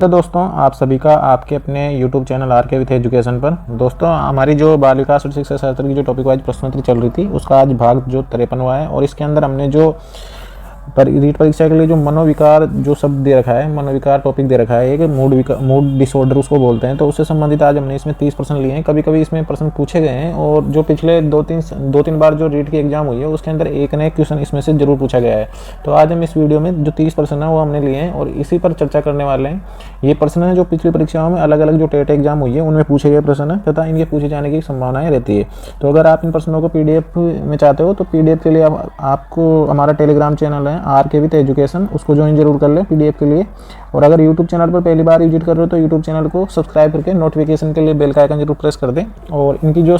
तो दोस्तों आप सभी का आपके अपने YouTube चैनल आर के विथ एजुकेशन पर दोस्तों हमारी जो बाल विकास और शिक्षा शास्त्र की जो टॉपिक वाइज प्रश्नोत्तरी चल रही थी उसका आज भाग जो 53वां है और इसके अंदर हमने जो रीट परीक्षा के लिए जो मनोविकार जो शब्द दे रखा है, मनोविकार टॉपिक दे रखा है, एक मूड डिसऑर्डर उसको बोलते हैं। तो उससे संबंधित आज हमने इसमें 30 प्रश्न लिए हैं। कभी कभी इसमें प्रश्न पूछे गए हैं और जो पिछले दो तीन बार जो रीट की एग्जाम हुई है उसके अंदर एक न एक क्वेश्चन इसमें से जरूर पूछा गया है। तो आज हम इस वीडियो में जो 30 प्रश्न है वो हमने लिए हैं और इसी पर चर्चा करने वाले हैं। ये प्रश्न है जो पिछली परीक्षाओं में अलग अलग जो टेट एग्जाम हुई है उनमें पूछे गए प्रश्न है तथा इनके पूछे जाने की संभावनाएं रहती है। तो अगर आप इन प्रश्नों को PDF में चाहते हो तो PDF के लिए आपको हमारा टेलीग्राम चैनल है आर के विथ एजुकेशन, उसको ज्वाइन जरूर कर लें PDF के लिए। और अगर YouTube चैनल पर पहली बार विजिट कर रहे हो तो YouTube चैनल को सब्सक्राइब करके नोटिफिकेशन के लिए बेल का आइकन जरूर प्रेस कर दें। और इनकी जो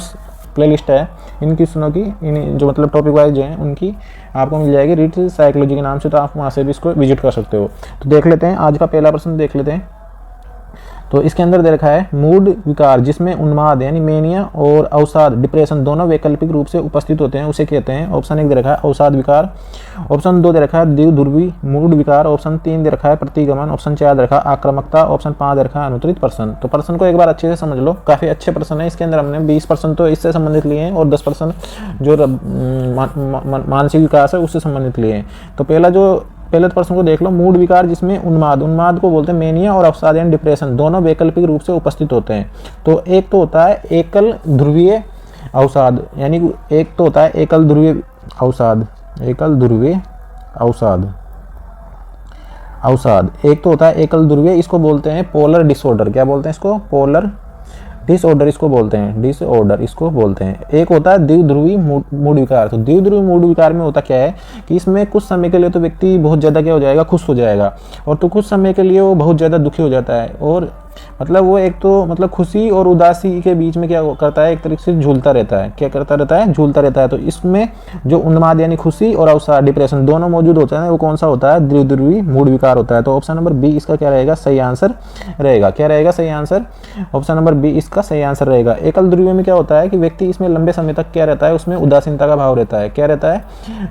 प्लेलिस्ट है इन क्वेश्चनों की इन जो मतलब टॉपिक वाइज हैं उनकी आपको मिल जाएगी रीट साइकोलॉजी के नाम से, तो आप वहाँ से भी इसको विजिट कर सकते हो। तो देख लेते हैं आज का पहला प्रश्न देख लेते हैं। तो इसके अंदर दे रखा है मूड विकार जिसमें उन्माद यानी मेनिया और अवसाद डिप्रेशन दोनों वैकल्पिक रूप से उपस्थित होते हैं उसे कहते हैं। ऑप्शन 1 दे रखा है अवसाद विकार, ऑप्शन 2 दे रखा है द्विध्रुवी मूड विकार, ऑप्शन 3 दे रखा है प्रतिगमन, ऑप्शन 4 दे रखा है आक्रामकता, ऑप्शन 5 दे रखा है अनुत्तरित प्रश्न। तो प्रश्न को एक बार अच्छे से समझ लो, काफी अच्छे प्रश्न है। इसके अंदर हमने 20 प्रश्न तो इससे संबंधित लिए हैं और 10 प्रश्न जो मानसिक विकास है उससे संबंधित लिए हैं। तो पहले प्रश्न को देख लो, मूड विकार जिसमें उन्माद को बोलते हैं मेनिया और अवसाद यानी डिप्रेशन दोनों वैकल्पिक रूप से उपस्थित होते हैं। तो एक तो होता है एकल ध्रुवीय अवसाद, यानी एक तो होता है एकल ध्रुवीय अवसाद, एक तो होता है एकल ध्रुवीय, इसको बोलते हैं पोलर डिसऑर्डर। क्या बोलते हैं इसको? पोलर डिसऑर्डर इसको बोलते हैं, डिसऑर्डर इसको बोलते हैं। एक होता है द्विध्रुवी मूड विकार। तो द्विध्रुवी मूड विकार में होता क्या है कि इसमें कुछ समय के लिए तो व्यक्ति बहुत ज़्यादा क्या हो जाएगा, खुश हो जाएगा, और तो कुछ समय के लिए वो बहुत ज़्यादा दुखी हो जाता है। और मतलब वो एक तो मतलब खुशी और उदासी के बीच में क्या करता है, एक तरीके से झूलता रहता है। क्या करता रहता है? झूलता रहता है। तो इसमें जो उन्माद यानी खुशी और अवसाद डिप्रेशन दोनों मौजूद होते हैं वो कौन सा होता है? द्विध्रुवी मूड विकार होता है। तो ऑप्शन नंबर बी इसका क्या रहेगा? सही आंसर रहेगा। क्या रहेगा सही आंसर? ऑप्शन नंबर बी इसका सही आंसर रहेगा। एकल ध्रुवीय में क्या होता है कि व्यक्ति इसमें लंबे समय तक क्या रहता है, उसमें उदासीनता का भाव रहता है। क्या रहता है?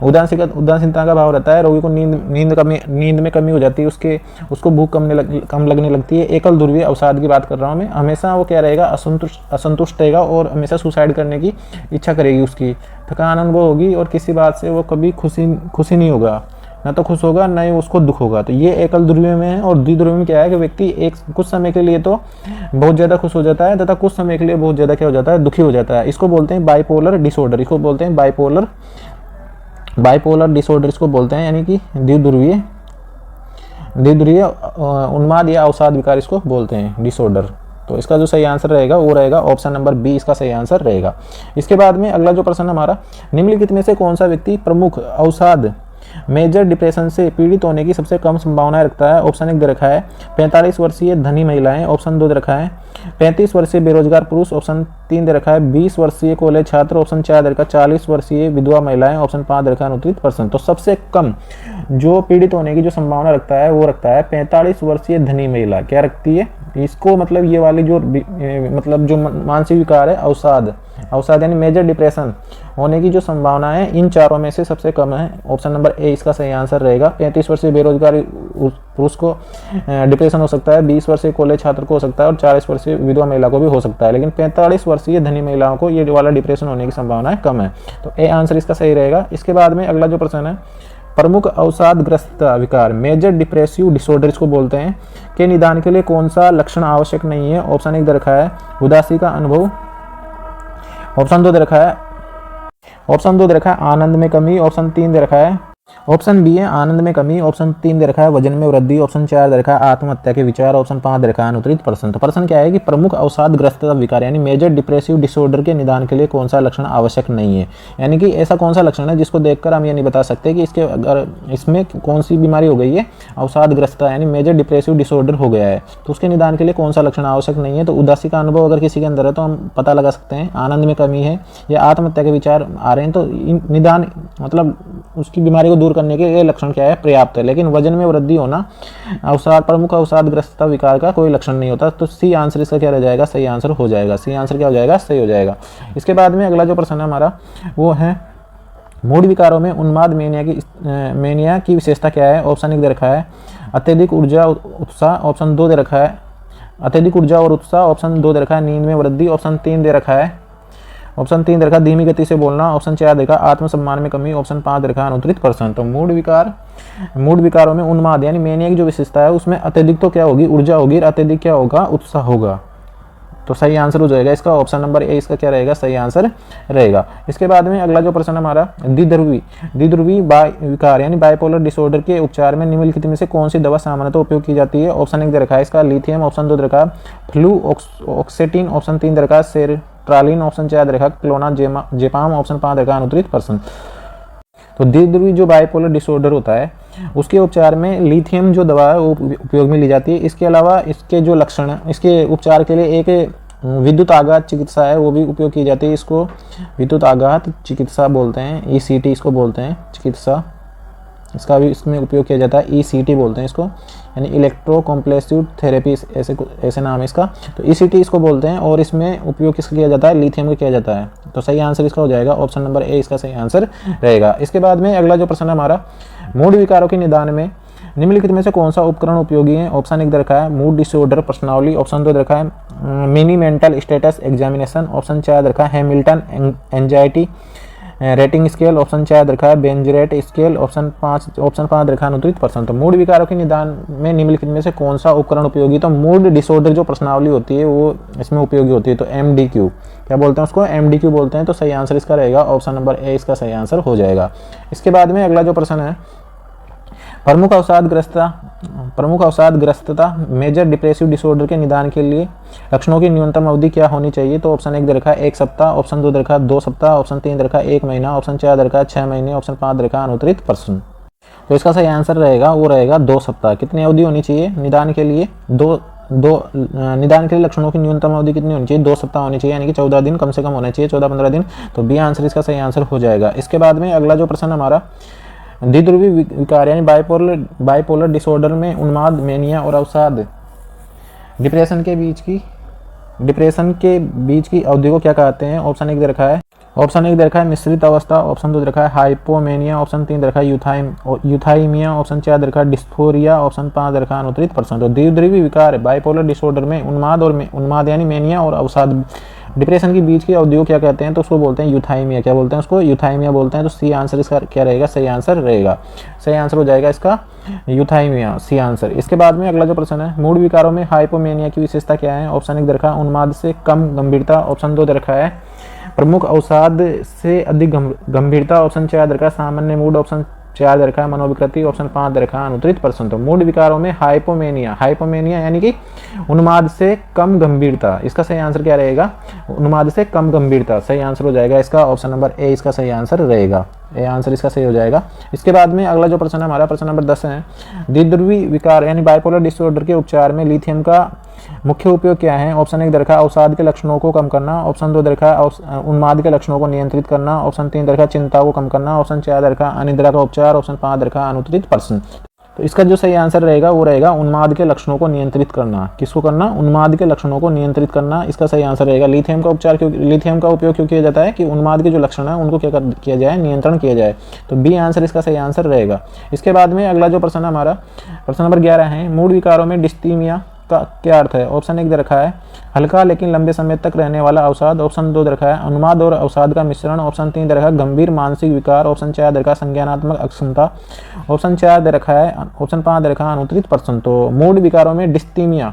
उदासीनता का भाव रहता है। रोगी को नींद में कमी हो जाती है, उसको भूख कम लगने लगती है। एकल ध्रुवीय अवसाद की बात कर रहा हूं मैं, हमेशा वो क्या रहेगा? असंतुष्ट रहेगा और हमेशा सुसाइड करने की इच्छा करेगी, उसकी थकान अनुभव होगी और किसी बात से वो कभी खुशी नहीं होगा, ना तो खुश होगा ना ही उसको दुख होगा। तो ये एकल ध्रुवीय में है। और द्विध्रुवीय में क्या है कि व्यक्ति कुछ समय के लिए तो बहुत ज़्यादा खुश हो जाता है तथा कुछ समय के लिए बहुत ज़्यादा क्या हो जाता है? दुखी हो जाता है। इसको बोलते हैं बाइपोलर डिसऑर्डर, इसको बोलते हैं बाइपोलर डिसऑर्डर इसको बोलते हैं, यानी कि द्विध्रुवीय उन्माद या अवसाद विकार इसको बोलते हैं, डिसऑर्डर। तो इसका जो सही आंसर रहेगा वो रहेगा ऑप्शन नंबर बी, इसका सही आंसर रहेगा। इसके बाद में अगला जो प्रश्न हमारा, निम्नलिखित में से कौन सा व्यक्ति प्रमुख अवसाद मेजर डिप्रेशन से पीड़ित होने की सबसे कम संभावनाएं रखता है? ऑप्शन 1 दे रखा है 45 वर्षीय धनी महिलाएं, ऑप्शन 2 दे रखा है 35 वर्षीय बेरोजगार पुरुष, ऑप्शन 3 दे रखा है 20 वर्षीय कॉलेज छात्र, ऑप्शन 4 दे रखा है 40 वर्षीय विधवा महिलाएं, ऑप्शन 5 दे रखा है अनुत्तरित प्रश्न। तो सबसे कम जो पीड़ित होने की जो संभावना रखता है वो रखता है 45 वर्षीय धनी महिला। क्या रखती है इसको? मतलब ये वाली जो मतलब जो मानसिक विकार है अवसाद यानी मेजर डिप्रेशन होने की जो संभावना है इन चारों में से सबसे कम है। ऑप्शन नंबर ए इसका सही आंसर रहेगा। 35 वर्षीय बेरोजगार पुरुष को डिप्रेशन हो सकता है, 20 वर्षीय कॉलेज छात्र को हो सकता है और 40 वर्षीय विधवा महिला को भी हो सकता है, लेकिन 45 वर्षीय धनी महिलाओं को ये वाला डिप्रेशन होने की संभावना कम है। तो ए आंसर इसका सही रहेगा। इसके बाद में अगला जो प्रश्न है, प्रमुख अवसादग्रस्त विकार मेजर डिप्रेसिव डिसऑर्डर इसको बोलते हैं के निदान के लिए कौन सा लक्षण आवश्यक नहीं है? ऑप्शन 1 दे रखा है उदासी का अनुभव, ऑप्शन 2 दे रखा है आनंद में कमी, ऑप्शन 3 दे रखा है ऑप्शन बी है आनंद में कमी, ऑप्शन 3 दे रखा है वजन में वृद्धि, ऑप्शन 4 दे रखा है आत्महत्या के विचार, ऑप्शन 5 दे रखा है अनुत्तरित प्रश्न। तो प्रश्न क्या है कि प्रमुख अवसादग्रस्त विकार यानी मेजर डिप्रेसिव डिसऑर्डर के निदान के लिए कौन सा लक्षण आवश्यक नहीं है? यानी कि ऐसा कौन सा लक्षण है जिसको देखकर हम ये नहीं बता सकते कि इसके अगर इसमें कौन सी बीमारी हो गई है, अवसादग्रस्त यानी मेजर डिप्रेसिव डिसऑर्डर हो गया है, तो उसके निदान के लिए कौन सा लक्षण आवश्यक नहीं है? तो उदासी का अनुभव अगर किसी के अंदर है तो हम पता लगा सकते हैं, आनंद में कमी है या आत्महत्या के विचार आ रहे हैं तो निदान मतलब उसकी बीमारी को दूर करने के ये लक्षण क्या है? पर्याप्त है। लेकिन वजन में वृद्धि होना प्रमुख अवसादग्रस्त विकार का कोई लक्षण नहीं होता। तो सी आंसर इसका क्या रह जाएगा? सही आंसर हो जाएगा। सी आंसर क्या हो जाएगा? सही हो जाएगा। इसके बाद में अगला जो प्रश्न है हमारा वो है मूड विकारों में उन्माद मेनिया की विशेषता क्या है? ऑप्शन 1 दे रखा है अत्यधिक ऊर्जा उत्साह, ऑप्शन 2 दे रखा है अत्यधिक ऊर्जा और उत्साह, ऑप्शन 2 दे रखा है नींद में वृद्धि, ऑप्शन 3 दे रखा है धीमी गति से बोलना, ऑप्शन 4 दे रखा है आत्मसम्मान में कमी, ऑप्शन 5 दे रखा है अनुत्तरित प्रश्न। तो मूड विकारों में उन्माद यानी मेनिया की जो विशेषता है उसमें अत्यधिक तो क्या होगी? ऊर्जा होगी, और अत्यधिक क्या होगा? उत्साह होगा। तो सही आंसर हो जाएगा इसका ऑप्शन नंबर ए, इसका क्या रहेगा? सही आंसर रहेगा। इसके बाद में अगला जो प्रश्न हमारा द्विध्रुवी विकार यानी बाइपोलर डिसऑर्डर के उपचार में निम्नलिखित में से कौन सी दवा सामान्यतः उपयोग की जाती है? ऑप्शन 1 दे रखा है इसका लिथियम, ऑप्शन 2 दे रखा है फ्लूओक्सेटिन, ऑप्शन 3 दे रखा है सेरेट्रालिन, ऑप्शन 4 दे रखा है क्लोनाजेपाम, ऑप्शन 5 दे रखा है अनुत्तरित प्रश्न। तो द्विध्रुवी जो बाइपोलर डिसऑर्डर होता है उसके उपचार में लिथियम जो दवा है वो उपयोग में ली जाती है। इसके अलावा इसके जो लक्षण इसके उपचार के लिए एक विद्युत आघात चिकित्सा है वो भी उपयोग की जाती है। इसको विद्युत आघात चिकित्सा बोलते हैं, ECT इसको बोलते हैं चिकित्सा, इसका भी इसमें उपयोग किया जाता है। ECT बोलते हैं इसको, यानी इलेक्ट्रो कॉम्प्लेक्सिव थेरेपी, ऐसे नाम है इसका। तो ECT इसको बोलते हैं और इसमें उपयोग किसका किया जाता है? लिथियम का किया जाता है। तो सही आंसर इसका हो जाएगा ऑप्शन नंबर ए, इसका सही आंसर रहेगा। इसके बाद में अगला जो प्रश्न है हमारा मूड विकारों के निदान में निम्नलिखित में से कौन सा उपकरण उपयोगी है? ऑप्शन 1 दे रखा है मूड डिसऑर्डर प्रश्नावली, ऑप्शन 2 दे रखा है mini mental status examination, option 4 दे रखा है Hamilton anxiety rating scale, option 4 दे रखा है बेंजरेट स्केल, ऑप्शन 5 दे रखा है अनुत्तरित प्रश्न। तो मूड विकारों के निदान में निम्नलिखित में से कौन सा उपकरण उपयोगी? तो मूड डिसऑर्डर जो प्रश्नावली होती है वो इसमें उपयोगी होती है। तो MDQ क्या बोलते हैं उसको? MDQ बोलते हैं। तो सही आंसर इसका रहेगा ऑप्शन नंबर ए, इसका सही आंसर हो जाएगा। इसके बाद में अगला जो प्रश्न है प्रमुख अवसादग्रस्तता मेजर डिप्रेसिव डिसऑर्डर के निदान के लिए लक्षणों की न्यूनतम अवधि क्या होनी चाहिए? तो ऑप्शन 1 दे रखा है 1 सप्ताह, ऑप्शन 2 दे रखा है 2 सप्ताह, ऑप्शन 3 दे रखा है 1 महीना, ऑप्शन 4 दे रखा है 6 महीने, ऑप्शन 5 दे रखा है अनुत्तरित प्रश्न। तो इसका सही आंसर रहेगा वो रहेगा 2 सप्ताह। कितनी अवधि होनी चाहिए निदान के लिए? निदान के लिए लक्षणों की न्यूनतम अवधि कितनी होनी चाहिए? 2 सप्ताह होनी चाहिए, यानी कि 14 दिन कम से कम होने चाहिए, 14-15 दिन। तो बी आंसर इसका सही आंसर हो जाएगा। इसके बाद में अगला जो प्रश्न हमारा द्विध्रुवी विकार यानी बाइपोलर डिसऑर्डर में उन्माद मेनिया और अवसाद डिप्रेशन के बीच की अवधि को क्या कहते हैं? ऑप्शन 1 दे रखा है मिश्रित अवस्था, ऑप्शन 2 दे रखा है हाइपोमेनिया, ऑप्शन 3 दे रखा है यूथाइमिया, ऑप्शन 4 दे रखा है डिस्फोरिया, ऑप्शन 5 दे रखा है अनुत्तरित प्रश्न। तो द्विध्रुवी विकार बाइपोलर डिसऑर्डर में उन्माद यानी मेनिया और अवसाद डिप्रेशन के बीच की अवधि को क्या कहते हैं? तो उसको बोलते हैं यूथाइमिया। क्या बोलते हैं उसको? यूथाइमिया बोलते हैं। तो सी आंसर इसका क्या रहेगा? सही आंसर रहेगा। सही आंसर हो जाएगा इसका यूथाइमिया, सी आंसर। इसके बाद में अगला जो प्रश्न है मूड विकारों में हाइपोमेनिया की विशेषता क्या है? ऑप्शन 1 दे रखा है उन्माद से कम गंभीरता, ऑप्शन 2 दे रखा है प्रमुख अवसाद से अधिक गंभीरता, ऑप्शन 4 दे रखा है सामान्य मूड, ऑप्शन 4 दे रखा है मनोविकृति, ऑप्शन 5 दे रखा है अनुत्तरित प्रश्न। तो मूड विकारों में हाइपोमेनिया यानी कि उन्माद से कम गंभीरता, इसका सही आंसर क्या रहेगा? उन्माद से कम गंभीरता। सही आंसर हो जाएगा इसका ऑप्शन नंबर ए, इसका सही आंसर रहेगा। ए आंसर इसका सही हो जाएगा। इसके बाद में अगला जो प्रश्न है हमारा प्रश्न नंबर 10 है द्विध्रुवी विकार यानी बाइपोलर डिसऑर्डर के उपचार में लिथियम का मुख्य उपयोग क्या है? ऑप्शन 1 दे रखा है अवसाद के लक्षणों को कम करना, ऑप्शन 2 दे रखा है उन्माद के लक्षणों को नियंत्रित करना, ऑप्शन 3 दे रखा है चिंता को कम करना, ऑप्शन 4 दे रखा है अनिद्रा का उपचार, ऑप्शन 5 दे रखा है अनुत्तरित प्रश्न। तो इसका जो सही आंसर रहेगा वो रहेगा उन्माद के लक्षणों को नियंत्रित करना। किसको करना? उन्माद के लक्षणों को नियंत्रित करना, इसका सही आंसर रहेगा। लिथियम का उपयोग क्यों किया जाता है? कि उन्माद के जो लक्षण है उनको क्या किया जाए? नियंत्रण किया जाए। तो बी आंसर इसका सही आंसर रहेगा। इसके बाद में अगला जो प्रश्न हमारा प्रश्न नंबर 11 है मूड विकारों में डिस्थीमिया का क्या अर्थ है? ऑप्शन 1 दे रखा है हल्का लेकिन लंबे समय तक रहने वाला अवसाद, ऑप्शन 2 दे रखा है उन्माद और अवसाद का मिश्रण, ऑप्शन 3 दे रखा है गंभीर मानसिक विकार, ऑप्शन 4 दे रखा है संज्ञानात्मक अक्षमता, ऑप्शन 5 दे रखा है अनुत्तरित प्रश्न। तो मूड विकारों में डिस्थीमिया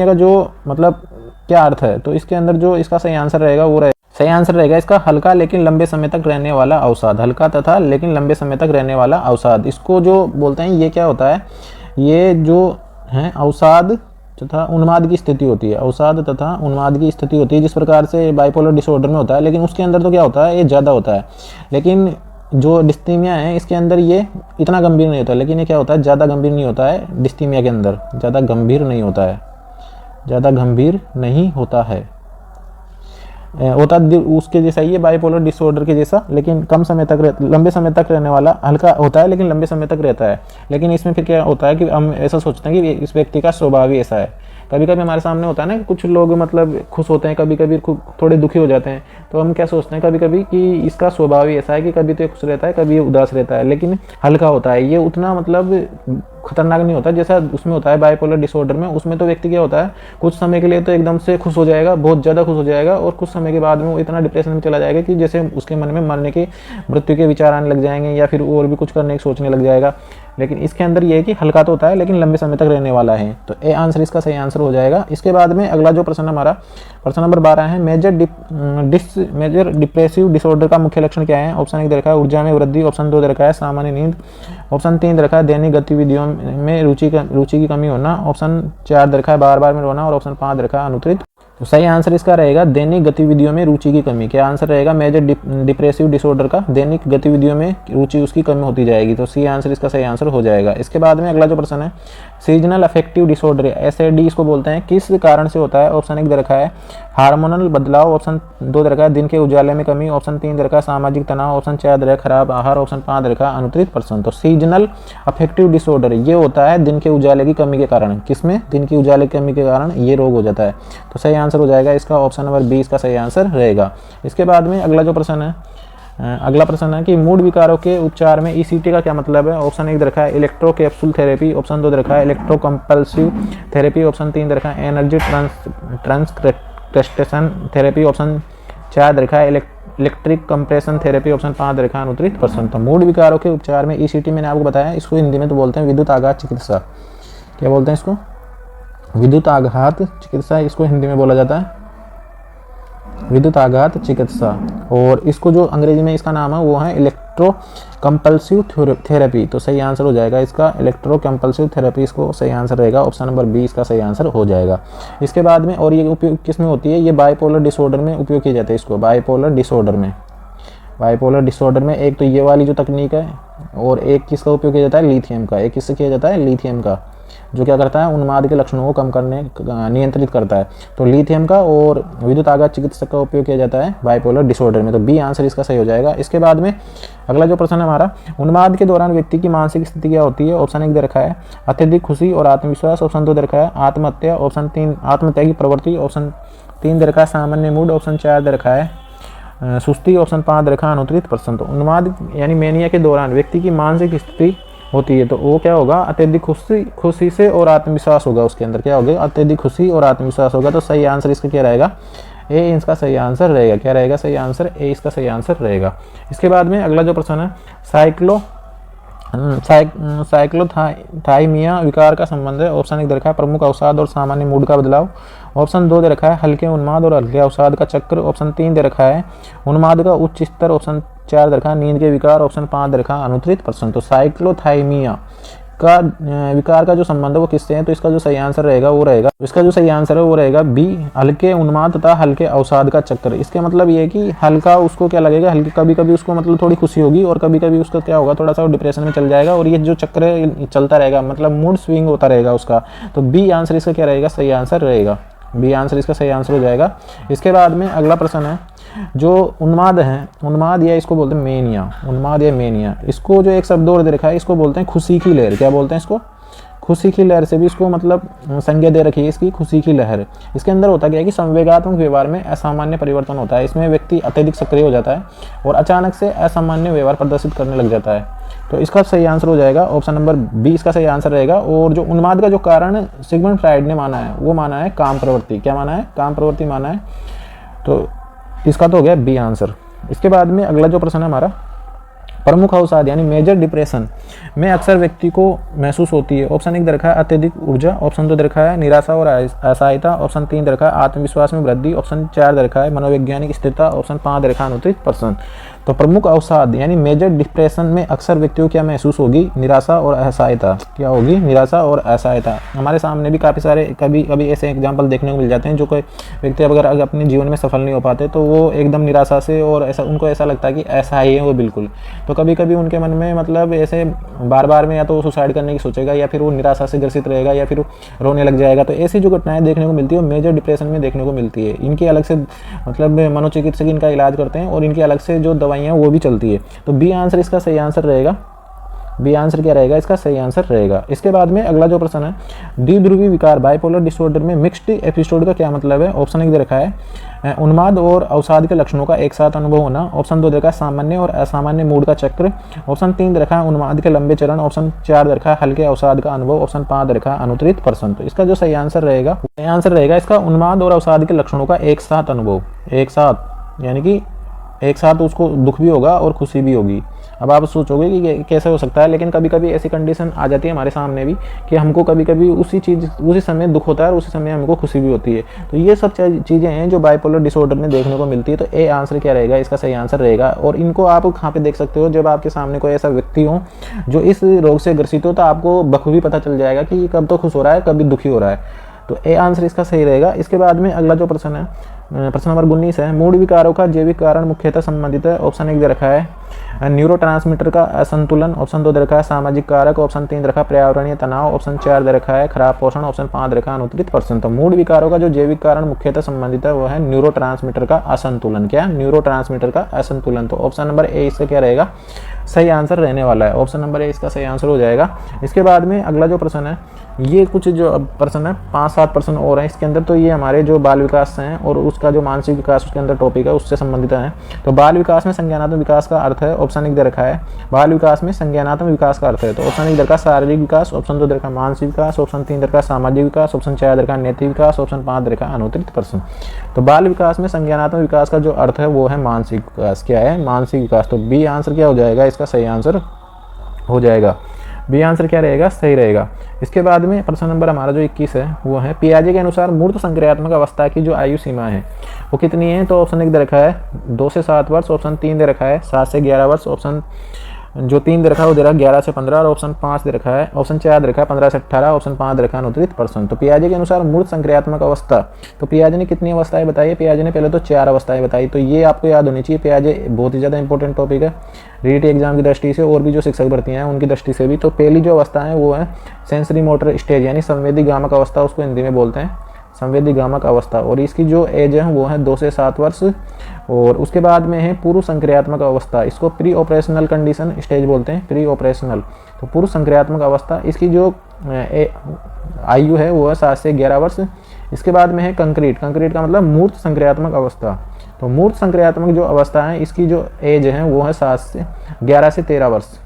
का जो मतलब क्या अर्थ है? तो इसके अंदर जो इसका सही आंसर रहेगा वो सही आंसर रहेगा इसका हल्का लेकिन लंबे समय तक रहने वाला अवसाद। हल्का तथा लेकिन लंबे समय तक रहने वाला अवसाद, इसको जो बोलते हैं ये क्या होता है? ये जो है अवसाद तथा उन्माद की स्थिति होती है। अवसाद तथा उन्माद की स्थिति होती है जिस प्रकार से बाइपोलर डिसऑर्डर में होता है, लेकिन उसके अंदर तो क्या होता है? ये ज़्यादा होता है। लेकिन जो डिस्थीमिया है इसके अंदर ये इतना गंभीर नहीं होता, लेकिन ये क्या होता है? ज़्यादा गंभीर नहीं होता है। डिस्थीमिया के अंदर ज़्यादा गंभीर नहीं होता है, उसके जैसा ही है बाइपोलर डिसऑर्डर के जैसा, लेकिन लंबे समय तक रहने वाला। हल्का होता है लेकिन लंबे समय तक रहता है। लेकिन इसमें फिर क्या होता है कि हम ऐसा सोचते हैं कि इस व्यक्ति का स्वभाव ही ऐसा है कभी कभी हमारे सामने होता है ना कि कुछ लोग मतलब खुश होते हैं, कभी कभी थोड़े दुखी हो जाते हैं, तो हम क्या सोचते हैं कभी कभी कि इसका स्वभाव ही ऐसा है कि कभी तो ये खुश रहता है, कभी ये उदास रहता है, लेकिन हल्का होता है, ये उतना मतलब खतरनाक नहीं होता जैसा उसमें होता है बाइपोलर डिसऑर्डर में। उसमें तो व्यक्ति क्या होता है, कुछ समय के लिए तो एकदम से खुश हो जाएगा, बहुत ज़्यादा खुश हो जाएगा, और कुछ समय के बाद में वो इतना डिप्रेशन में चला जाएगा कि जैसे उसके मन में मरने के, मृत्यु के विचार आने लग जाएंगे, या फिर और भी कुछ करने की सोचने लग जाएगा। लेकिन इसके अंदर ये है कि हल्का तो होता है लेकिन लंबे समय तक रहने वाला है। तो ए आंसर इसका सही आंसर हो जाएगा। इसके बाद में अगला जो प्रश्न हमारा प्रश्न नंबर 12 है, मेजर डिप्रेसिव डिसऑर्डर का मुख्य लक्षण क्या है। ऑप्शन 1 दे रखा है ऊर्जा में वृद्धि, ऑप्शन 2 दे रखा है सामान्य नींद, ऑप्शन 3 दे रखा है दैनिक गतिविधियों में रुचि की कमी होना, ऑप्शन 4 दे रखा है बार बार में रोना, और ऑप्शन 5 दे रखा है अनुत्रित। तो सही आंसर इसका रहेगा दैनिक गतिविधियों में रुचि की कमी। क्या आंसर रहेगा मेजर डिप्रेसिव डिसऑर्डर का, दैनिक गतिविधियों में रुचि उसकी कमी होती जाएगी। तो सी आंसर इसका सही आंसर हो जाएगा। इसके बाद में अगला जो प्रश्न है, सीजनल अफेक्टिव डिसऑर्डर SAD इसको बोलते हैं, किस कारण से होता है। ऑप्शन 1 दे रखा है हार्मोनल बदलाव, ऑप्शन 2 दे रखा है दिन के उजाले में कमी, ऑप्शन 3 दे रखा है सामाजिक तनाव, ऑप्शन 4 दे रखा है खराब आहार, ऑप्शन 5 दे रखा है अनुत्रित प्रश्न। तो सीजनल अफेक्टिव डिसऑर्डर ये होता है दिन के उजाले की कमी के कारण। किसमें? दिन की उजाले की कमी के कारण ये रोग हो जाता है। तो सही आंसर हो जाएगा इसका ऑप्शन नंबर 20 का सही आंसर रहेगा। इसके बाद में अगला जो प्रश्न है, अगला प्रश्न है कि मूड विकारों के उपचार में ECT का क्या मतलब है। ऑप्शन 1 दे रखा है इलेक्ट्रो कैप्सूल थेरेपी, ऑप्शन 2 दे रखा है इलेक्ट्रो कंपल्सिव थेरेपी, ऑप्शन 3 दे रखा है एनर्जी ट्रांसक्रेस्टेशन थेरेपी, ऑप्शन 4 दे रखा है इलेक्ट्रिक कंप्रेशन थेरेपी, ऑप्शन 5 दे रखा है अनुत्रित प्रश्न। तो मूड विकारों के उपचार में ECT मैंने आपको बताया, इसको हिंदी में तो बोलते हैं विद्युत आघात चिकित्सा। क्या बोलते हैं इसको? विद्युत आघात चिकित्सा इसको हिंदी में बोला जाता है, विद्युत आघात चिकित्सा। और इसको जो अंग्रेजी में इसका नाम है वो है इलेक्ट्रो कंपल्सिव थेरेपी। तो सही आंसर हो जाएगा इसका इलेक्ट्रो कंपल्सिव थेरेपी, इसको सही आंसर रहेगा। ऑप्शन नंबर 20 का सही आंसर हो जाएगा। इसके बाद में और ये उपयोग किस में होती है, ये बाइपोलर डिसऑर्डर में उपयोग किया जाता है। इसको बाइपोलर डिसऑर्डर में एक तो ये वाली जो तकनीक है, और एक किसका उपयोग किया जाता है, लिथियम का। एक किससे किया जाता है, लिथियम का, जो क्या करता है उन्माद के लक्षणों को कम करने नियंत्रित करता है। तो लिथियम का और विद्युत आघात चिकित्सक का उपयोग किया जाता है बाइपोलर डिसऑर्डर में। तो बी आंसर इसका सही हो जाएगा। इसके बाद में अगला जो प्रश्न है हमारा, उन्माद के दौरान व्यक्ति की मानसिक स्थिति क्या होती है। ऑप्शन 1 दे रखा है अत्यधिक खुशी और आत्मविश्वास, ऑप्शन 2 दे रखा है आत्महत्या, ऑप्शन 3 आत्महत्या की प्रवृत्ति, ऑप्शन 3 दे रखा है सामान्य मूड, ऑप्शन 4 दे रखा है सुस्ती, ऑप्शन 5 दे रखा है अनुत्रित प्रश्न। तो उन्माद यानी मेनिया के दौरान व्यक्ति की मानसिक स्थिति होती है, तो वो क्या होगा, अत्यधिक खुशी से और आत्मविश्वास होगा। उसके अंदर क्या होगा, अत्यधिक खुशी और आत्मविश्वास होगा। तो सही आंसर इसका क्या रहेगा, ए इसका सही आंसर रहेगा। क्या रहेगा सही आंसर, ए इसका सही आंसर रहेगा। इसके बाद में अगला जो प्रश्न है, साइक्लोथाइमिया विकार का संबंध है। ऑप्शन 1 दे रखा है प्रमुख अवसाद और सामान्य मूड का बदलाव, ऑप्शन 2 दे रखा है हल्के उन्माद और हल्के अवसाद का चक्र, ऑप्शन 3 दे रखा है उन्माद का उच्च स्तर, ऑप्शन 4 दे रखा है नींद के विकार, ऑप्शन 5 दे रखा है अनुत्रित प्रश्न। तो साइक्लोथाइमिया का विकार का जो संबंध है वो किससे है, तो इसका जो सही आंसर रहेगा वो रहेगा, इसका जो सही आंसर है वो रहेगा बी, हल्के उन्माद तथा हल्के अवसाद का चक्र। इसके मतलब ये है कि हल्का उसको क्या लगेगा, हल्की कभी कभी उसको मतलब थोड़ी खुशी होगी, और कभी कभी उसका क्या होगा, थोड़ा सा डिप्रेशन में चल जाएगा, और ये जो चक्र है चलता रहेगा, मतलब मूड स्विंग होता रहेगा उसका। तो बी आंसर इसका क्या रहेगा, सही आंसर रहेगा। बी आंसर इसका सही आंसर हो जाएगा। इसके बाद में अगला प्रश्न है, जो उन्माद है, उन्माद या इसको बोलते हैं मेनिया, उन्माद या मेनिया, इसको जो एक शब्द और दे रखा है इसको बोलते हैं खुशी की लहर। क्या बोलते हैं इसको, खुशी की लहर से भी इसको मतलब संज्ञा दे रखी है इसकी, खुशी की लहर। इसके अंदर होता क्या है कि संवेगात्मक व्यवहार में असामान्य परिवर्तन होता है। इसमें व्यक्ति अत्यधिक सक्रिय हो जाता है और अचानक से असामान्य व्यवहार प्रदर्शित करने लग जाता है। तो इसका सही आंसर हो जाएगा ऑप्शन नंबर 20 का सही आंसर रहेगा। और जो उन्माद का जो कारण सिगमंड फ्राइड ने माना है वो माना है काम प्रवृत्ति। क्या माना है, काम प्रवृत्ति माना है। तो इसका तो हो गया बी आंसर। इसके बाद में अगला जो प्रश्न है हमारा, प्रमुख अवसाद यानी मेजर डिप्रेशन में अक्सर व्यक्ति को महसूस होती है। ऑप्शन 1 दे रखा है अत्यधिक ऊर्जा, ऑप्शन 2 दे रखा है निराशा और असहायता, ऑप्शन 3 दे रखा है आत्मविश्वास में वृद्धि, ऑप्शन 4 दे रखा है मनोवैज्ञानिक स्थिरता, ऑप्शन 5 दे रखा है अनुत्रित प्रश्न। तो प्रमुख अवसाद यानी मेजर डिप्रेशन में अक्सर व्यक्तियों को क्या महसूस होगी, निराशा और असहायता। क्या होगी, निराशा और असहायता। हमारे सामने भी काफ़ी सारे कभी कभी ऐसे एग्जाम्पल देखने को मिल जाते हैं, जो कोई व्यक्ति अगर अपने जीवन में सफल नहीं हो पाते तो वो एकदम निराशा से, और ऐसा उनको ऐसा लगता है कि ऐसा ही है वो बिल्कुल। तो कभी कभी उनके मन में मतलब ऐसे बार बार में या तो वो सुसाइड करने की सोचेगा, या फिर वो निराशा से ग्रसित रहेगा, या फिर रोने लग जाएगा। तो ऐसी जो घटनाएं देखने को मिलती है वो मेजर डिप्रेशन में देखने को मिलती है। इनकी अलग से मतलब मनोचिकित्सक इनका इलाज करते हैं, और इनकी अलग से जो दवाइयाँ वो भी चलती है। तो बी आंसर इसका सही आंसर रहेगा। बी आंसर क्या रहेगा, इसका सही आंसर रहेगा। इसके बाद में अगला जो प्रश्न है, द्विध्रुवी विकार बाइपोलर डिसऑर्डर में मिक्स्ड एपिसोड का क्या मतलब है। ऑप्शन 1 दे रखा है उन्माद और अवसाद के लक्षणों का एक साथ अनुभव होना। ऑप्शन 2 दे रखा है सामान्य और असामान्य मूड का चक्र। ऑप्शन 3 दे रखा है उन्माद के लंबे चरण। ऑप्शन 4 दे रखा है हल्के अवसाद का अनुभव। ऑप्शन 5 दे रखा है अनुत्तरित प्रश्न। तो इसका जो सही आंसर रहेगा, सही आंसर रहेगा इसका उन्माद और अवसाद के लक्षणों का एक साथ अनुभव। एक साथ यानी कि एक साथ उसको दुख भी होगा और खुशी भी होगी। अब आप सोचोगे कि कैसे हो सकता है, लेकिन कभी कभी ऐसी कंडीशन आ जाती है हमारे सामने भी कि हमको कभी कभी उसी समय दुख होता है और उसी समय हमको खुशी भी होती है। तो ये सब चीज़ें हैं जो बाइपोलर डिसऑर्डर में देखने को मिलती है। तो ए आंसर क्या रहेगा, इसका सही आंसर रहेगा। और इनको आप कहाँ पे देख सकते हो, जब आपके सामने कोई ऐसा व्यक्ति हो जो इस रोग से ग्रसित हो, तो आपको बखूबी पता चल जाएगा कि कब तो खुश हो रहा है, कभी दुखी हो रहा है। तो ए आंसर इसका सही रहेगा। इसके बाद में अगला जो प्रश्न है, प्रश्न नंबर 19 है, मूड विकारों का जैविक कारण मुख्यतः संबंधित है। ऑप्शन 1 दे रखा है न्यूरोट्रांसमीटर का असंतुलन। ऑप्शन 2 दे रखा है सामाजिक कारक। ऑप्शन 3 दे रखा है पर्यावरणीय तनाव। ऑप्शन 4 दे रखा है खराब पोषण। ऑप्शन 5 दे रखा है अनुत्तरित प्रश्न। तो मूड विकारों का जो जैविक कारण मुख्यतः संबंधित है वो है न्यूरोट्रांसमीटर का असंतुलन। क्या, न्यूरोट्रांसमीटर का असंतुलन। तो ऑप्शन नंबर ए इसका क्या रहेगा, सही आंसर रहने वाला है। ऑप्शन नंबर ए इसका सही आंसर हो जाएगा। इसके बाद में अगला जो प्रश्न है, ये कुछ जो प्रश्न है 5-7 प्रश्न और हैं इसके अंदर। तो ये हमारे जो बाल विकास हैं और उसका जो मानसिक विकास उसके अंदर टॉपिक है उससे संबंधित है। तो बाल विकास में संज्ञानात्मक विकास का अर्थ है। ऑप्शन 1 दे रखा है बाल विकास में संज्ञानात्मक विकास का अर्थ है। तो ऑप्शन 1 दे रखा शारीरिक विकास। ऑप्शन 2 दे रखा मानसिक विकास। ऑप्शन 3 दे रखा सामाजिक विकास। ऑप्शन 4 दे रखा नैतिक विकास। ऑप्शन 5 दे रखा अनुत्तरित प्रश्न। तो बाल विकास में संज्ञानात्मक विकास का जो अर्थ है वो है मानसिक विकास। क्या है, मानसिक विकास। तो बी आंसर क्या हो जाएगा, इसका सही आंसर हो जाएगा। बी आंसर क्या रहेगा, सही रहेगा। इसके बाद में प्रश्न नंबर हमारा जो 21 है वो है पियाजे के अनुसार मूर्त संक्रियात्मक अवस्था की जो आयु सीमा है वो कितनी है। तो ऑप्शन 1 दे रखा है 2 से 7 वर्ष। ऑप्शन 3 दे रखा है 7 से 11 वर्ष। ऑप्शन जो 3 दे रखा है वो दे रहा है 11 से 15। और ऑप्शन 5 दे रखा है, ऑप्शन 4 दे रखा है 15 से 18। ऑप्शन 5 दे रखा है अनुत्तरित प्रश्न। तो पियाजे के अनुसार मूर्त संक्रियात्मक अवस्था, तो पियाजे ने कितनी अवस्थाएं बताई है, पियाजे ने पहले तो 4 अवस्थाएं बताई। तो ये आपको याद होनी चाहिए। पियाजे बहुत ही ज़्यादा इंपॉर्टेंट टॉपिक है रीट एग्जाम की दृष्टि से और भी जो शिक्षक भर्तियाँ हैं उनकी दृष्टि से भी। तो पहली जो अवस्था है वो है सेंसरी मोटर स्टेज यानी संवेदी गामक अवस्था, उसको हिंदी में बोलते हैं संवेदी गामक अवस्था। और इसकी जो एज है वो है 2 से 7 वर्ष। और उसके बाद में है पूर्व संक्रियात्मक अवस्था, इसको प्री ऑपरेशनल कंडीशन स्टेज बोलते हैं, प्री ऑपरेशनल। तो पूर्व संक्रियात्मक अवस्था, इसकी जो आयु है वो है 7 से 11 वर्ष। इसके बाद में है कंक्रीट, कंक्रीट का मतलब मूर्त संक्रियात्मक अवस्था। तो मूर्त संक्रियात्मक जो अवस्था है इसकी जो एज है वो है 11 से 13 वर्ष।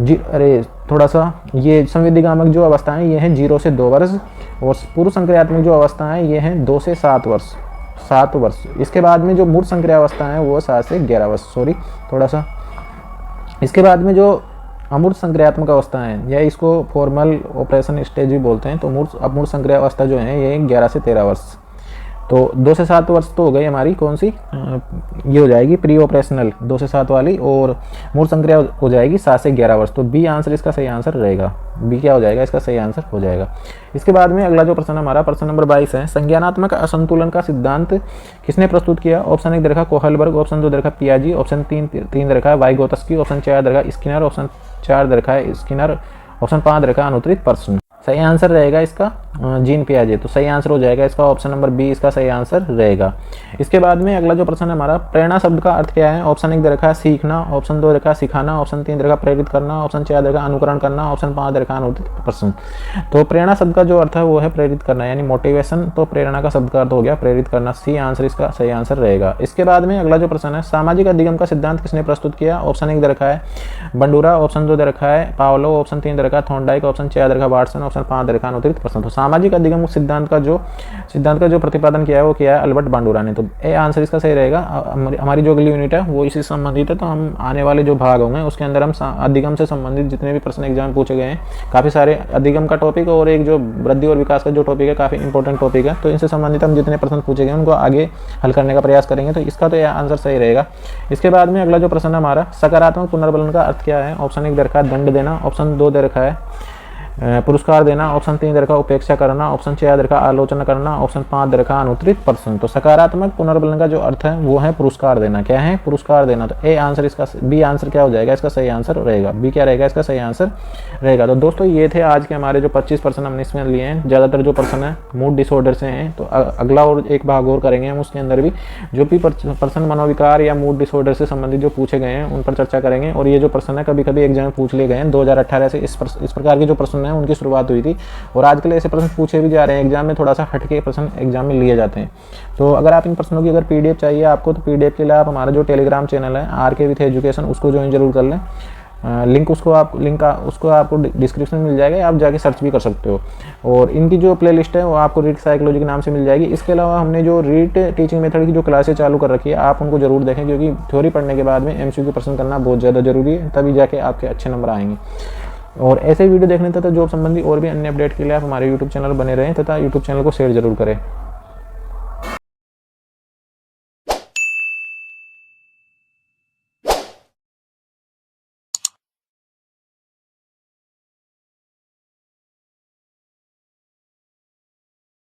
जी अरे थोड़ा सा, ये संवेदीगामक जो अवस्था है ये है 0 से 2 वर्ष। और पूर्व संक्रियात्मक जो अवस्था है ये है 2 से 7 वर्ष, 7 वर्ष। इसके बाद में जो मूर्त संक्रिया अवस्था है वो 7 से 11 वर्ष, सॉरी थोड़ा सा। इसके बाद में जो अमूर्त संक्रियात्मक अवस्था है या इसको फॉर्मल ऑपरेशन स्टेज भी बोलते हैं। तो अमूर्त संक्रिया अवस्था जो है ये 11 से 13 वर्ष। तो 2 से 7 वर्ष तो हो गई हमारी कौन सी, ये हो जाएगी प्री ऑपरेशनल 2 से 7 वाली। और मूर्त संक्रिया हो जाएगी 7 से 11 वर्ष। तो बी आंसर इसका सही आंसर रहेगा। बी क्या हो जाएगा, इसका सही आंसर हो जाएगा। इसके बाद में अगला जो प्रश्न हमारा प्रश्न नंबर 22 है, संज्ञानात्मक असंतुलन का सिद्धांत किसने प्रस्तुत किया। ऑप्शन 1 दे रखा कोहलबर्ग। ऑप्शन 2 दे रखा पियाजी। ऑप्शन 3 दे रखा है वाइगोत्स्की। ऑप्शन 4 दे रखा स्किनर। ऑप्शन 4 दे रखा है स्किनर। ऑप्शन 5 दे रखा है अनुत्तरित प्रश्न। सही आंसर रहेगा इसका जीन पियाजे। तो सही आंसर हो जाएगा इसका ऑप्शन नंबर बी, इसका सही आंसर रहेगा। इसके बाद में अगला जो प्रश्न है हमारा, प्रेरणा शब्द का अर्थ क्या है। ऑप्शन 1 दे रखा है सीखना। ऑप्शन 2 दे रखा है सिखाना। ऑप्शन 3 दे रखा है प्रेरित करना। ऑप्शन 4 दे रखा है अनुकरण करना। ऑप्शन 5 दे रखा है अनुत्तरित प्रश्न। तो प्रेरणा शब्द का जो अर्थ है वो है प्रेरित करना यानी मोटिवेशन। तो प्रेरणा का शब्द का अर्थ हो गया प्रेरित करना। सी आंसर इसका सही आंसर रहेगा। इसके बाद में अगला जो प्रश्न है, सामाजिक अधिगम का सिद्धांत किसने प्रस्तुत किया। ऑप्शन 1 दे रखा है बंडूरा। ऑप्शन 2 दे रखा है पावलो। ऑप्शन 3 दे रखा है थॉर्नडाइक। ऑप्शन 4 दे रखा है वाटसन। ऑप्शन 5 दे रखा है अनुत्तरित प्रश्न। तो सामाजिक अधिगम सिद्धांत का जो प्रतिपादन किया है वो किया है अल्बर्ट बांडूरा ने। तो ए आंसर इसका सही रहेगा। हमारी जो अगली यूनिट है वो इसी से संबंधित है। तो हम आने वाले जो भाग होंगे उसके अंदर हम अधिगम से संबंधित जितने भी प्रश्न एग्जाम पूछे गए हैं, काफ़ी सारे अधिगम का टॉपिक और एक जो वृद्धि और विकास का जो टॉपिक है काफ़ी इंपॉर्टेंट टॉपिक है। तो इनसे संबंधित हम जितने प्रश्न पूछे गए उनको आगे हल करने का प्रयास करेंगे। तो इसका तो यह आंसर सही रहेगा। इसके बाद में अगला जो प्रश्न है हमारा, सकारात्मक पुनर्बलन का अर्थ क्या है। ऑप्शन 1 दे रखा है दंड देना। ऑप्शन 2 दे रखा है पुरस्कार देना, ऑप्शन 3 दर का उपेक्षा करना, ऑप्शन 4 दर का आलोचना करना, ऑप्शन 5 दर का अनुत्तरित प्रश्न। तो सकारात्मक पुनर्बलन का जो अर्थ है वो है पुरस्कार देना। क्या है? पुरस्कार देना। तो ए आंसर इसका, बी आंसर क्या हो जाएगा? इसका सही आंसर रहेगा, बी क्या रहेगा? इसका सही आंसर रहेगा। तो दोस्तों ये थे आज के हमारे जो 25 प्रश्न हमने इसमें लिए हैं। ज़्यादातर जो प्रश्न है मूड डिसऑर्डर से हैं। तो अगला और एक भाग और करेंगे हम, उसके अंदर भी जो भी प्रश्न मनोविकार या मूड डिसऑर्डर से संबंधित जो पूछे गए हैं उन पर चर्चा करेंगे। और ये जो प्रश्न है कभी कभी एग्जाम में पूछ लिए गए हैं। 2018 से इस प्रकार के जो प्रश्न हैं उनकी शुरुआत हुई थी और आजकल ऐसे प्रश्न पूछे भी जा रहे हैं एग्जाम में, थोड़ा सा हटके प्रश्न एग्जाम में लिए जाते हैं। तो अगर आप इन प्रश्नों की अगर पीडीएफ चाहिए आपको, तो पीडीएफ के लिए आप हमारा जो टेलीग्राम चैनल है आरके विथ एजुकेशन, उसको ज्वाइन जरूर कर लें। लिंक उसको आपको डिस्क्रिप्शन में मिल जाएगा, आप जाके सर्च भी कर सकते हो। और इनकी जो प्लेलिस्ट है वो आपको रीड साइकोलॉजी के नाम से मिल जाएगी। इसके अलावा हमने जो रीड टीचिंग मेथड की जो क्लासेस चालू कर रखी है आप उनको जरूर देखें, क्योंकि थ्योरी पढ़ने के बाद में एमसीक्यू प्रश्न करना बहुत ज़्यादा जरूरी है, तभी जाके आपके अच्छे नंबर आएंगे। और ऐसे वीडियो देखने तथा जॉब संबंधी और भी अन्य अपडेट के लिए आप हमारे यूट्यूब चैनल बने रहें तथा यूट्यूब चैनल को शेयर जरूर करें।